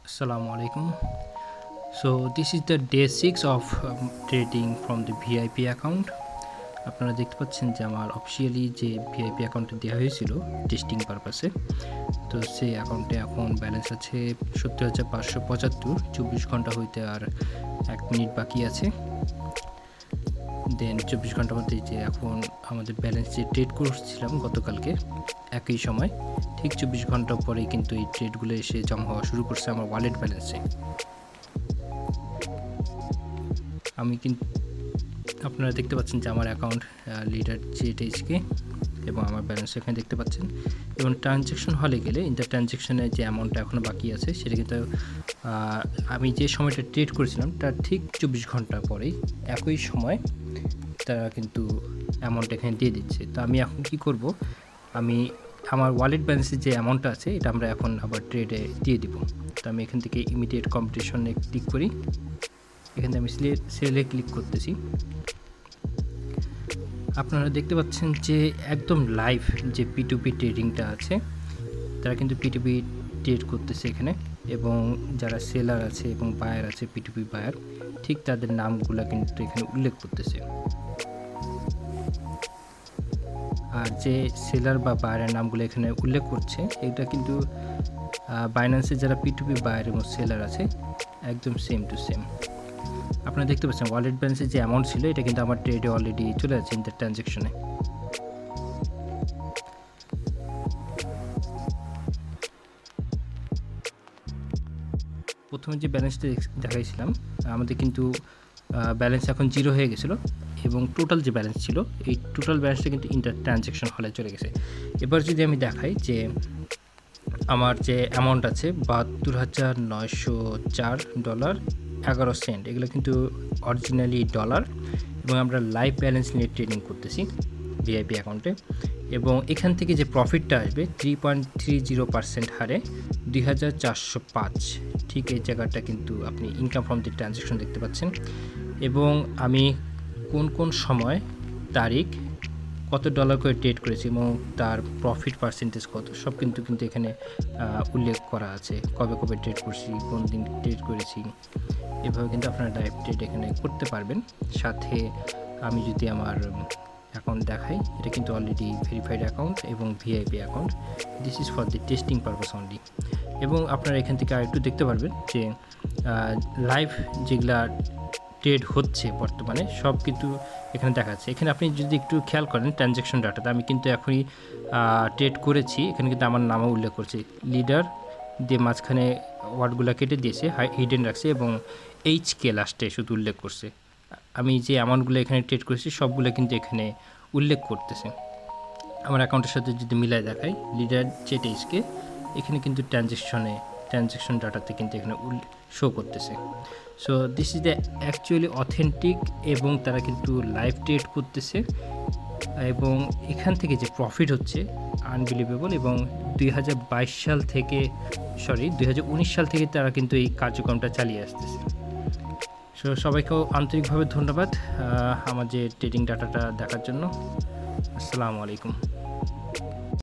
Assalamu alaikum. So this is the day 6 of trading from the VIP account. আপনারা দেখতে পাচ্ছেন যে আমার অফিসিয়ালি যে ভিআইপি অ্যাকাউন্টে দেওয়া হয়েছিল টেস্টিং পারপাসে, তো সেই অ্যাকাউন্টে এখন ব্যালেন্স আছে 70,575। 24 ঘন্টা হইতে আর 1 মিনিট বাকি আছে। দেন 24 ঘন্টার মধ্যে যে এখন আমাদের ব্যালেন্স যে ট্রেড করছিলাম গতকালকে একই সময়, ঠিক 24 ঘন্টা পরেই কিন্তু এই ট্রেডগুলো এসে জমা হওয়া শুরু করছে আমার ওয়ালেট ব্যালেন্সে। আমি কিন্তু আপনারা দেখতে পাচ্ছেন যে আমার অ্যাকাউন্ট লিডার জেটেইচকে এবং আমার ব্যালেন্স এখানে দেখতে পাচ্ছেন। এবং ট্রানজ্যাকশন হলে গেলে ইন্টার ট্রানজ্যাকশনে যে অ্যামাউন্টটা এখনও বাকি আছে সেটা কিন্তু আমি যে সময়টা ট্রেড করেছিলাম তার ঠিক 24 ঘন্টা পরেই একই সময় তারা কিন্তু অ্যামাউন্ট এখানে দিয়ে দিচ্ছে। তো আমি এখন কি করব, আমি আমার ওয়ালেট ব্যালেন্সের যে অ্যামাউন্টটা আছে এটা আমরা এখন আবার ট্রেডে দিয়ে দিব। তো আমি এখান থেকে ইমিডিয়েট কম্পিটিশনে ক্লিক করি। এখানে আমি সেলে ক্লিক করতেছি। আপনারা দেখতে পাচ্ছেন যে একদম লাইভ যে P2P ট্রেডিংটা আছে, তারা কিন্তু P2P ট্রেড করতেছে এখানে, এবং যারা সেলার আছে এবং বায়ার আছে P2P বায়ার, ঠিক তাদের নামগুলো কিন্তু এখানে উল্লেখ করতেছে। আর যে সেলার বা বায়ারের নামগুলো এখানে উল্লেখ করছে এটা কিন্তু বাইন্যান্সে যারা P2P বায়ার এবং সেলার আছে একদম সেম টু সেম। আপনারা দেখতে পাচ্ছেন ওয়ালেট ব্যালেন্সের যে অ্যামাউন্ট ছিল এটা কিন্তু আমার ট্রেডে অলরেডি চলে যাচ্ছে ইন্টার ট্রানজ্যাকশনে। প্রথমে যে ব্যালেন্সটা দেখাইছিলাম আমাদের কিন্তু ব্যালেন্স এখন 0 হয়ে গেছিলো, এবং টোটাল যে ব্যালেন্স ছিল এই টোটাল ব্যালেন্সটা কিন্তু ইন্টার ট্রানজ্যাকশন হলে চলে গেছে। এবার যদি আমি দেখাই যে আমার যে অ্যামাউন্ট আছে $72,904.11, এগুলো কিন্তু অরিজিনালি ডলার, এবং আমরা লাইভ ব্যালেন্স নিয়ে ট্রেডিং করতেছি ভিআইপি অ্যাকাউন্টে। এবং এখান থেকে যে প্রফিটটা আসবে 3.30% হারে 2,405, ঠিক এই জায়গাটা কিন্তু আপনি ইনকাম ফ্রম দি ট্রানজ্যাকশন দেখতে পাচ্ছেন। এবং আমি কোন কোন সময়, তারিখ, কত ডলার করে ট্রেড করেছি এবং তার প্রফিট পার্সেন্টেজ কত, সব কিন্তু এখানে উল্লেখ করা আছে। কবে কবে ট্রেড করছি, কোন দিন ট্রেড করেছি, এভাবে কিন্তু আপনারা লাইভ ট্রেড এখানে করতে পারবেন। সাথে আমি যদি আমার অ্যাকাউন্ট দেখাই, এটা কিন্তু অলরেডি ভেরিফাইড অ্যাকাউন্ট এবং VIP account. This is for the testing purpose only. এবং আপনারা এখান থেকে আরেকটু দেখতে পারবেন যে লাইভ যেগুলা ট্রেড হচ্ছে বর্তমানে সব কিন্তু এখানে দেখাচ্ছে। এখানে আপনি যদি একটু খেয়াল করেন ট্রানজ্যাকশন ডাটাতে, আমি কিন্তু এখনই ট্রেড করেছি, এখানে কিন্তু আমার নামও উল্লেখ করছে। লিডার দিয়ে মাঝখানে ওয়ার্ডগুলো কেটে দিয়েছে, হিডেন রাখছে, এবং HK লাস্টে শুধু উল্লেখ করছে। আমি যে অ্যামাউন্টগুলো এখানে ট্রেড করেছি সবগুলো কিন্তু এখানে উল্লেখ করতেছে। আমার অ্যাকাউন্টের সাথে যদি মিলায় দেখাই লিডার জেটেইচকে, এখানে কিন্তু ট্রানজ্যাকশন ডাটাতে কিন্তু এখানে শো করতেছে। So this is the actually authentic, এবং তারা কিন্তু লাইভ ট্রেড করতেছে, এবং এখান থেকে যে প্রফিট হচ্ছে আনবিলিভেবল। এবং 2019 সাল থেকে তারা কিন্তু এই কার্যক্রমটা চালিয়ে আসতেছে। সো সবাইকেও আন্তরিকভাবে ধন্যবাদ আমার যে ট্রেডিং ডাটাটা দেখার জন্য। আসসালামু আলাইকুম।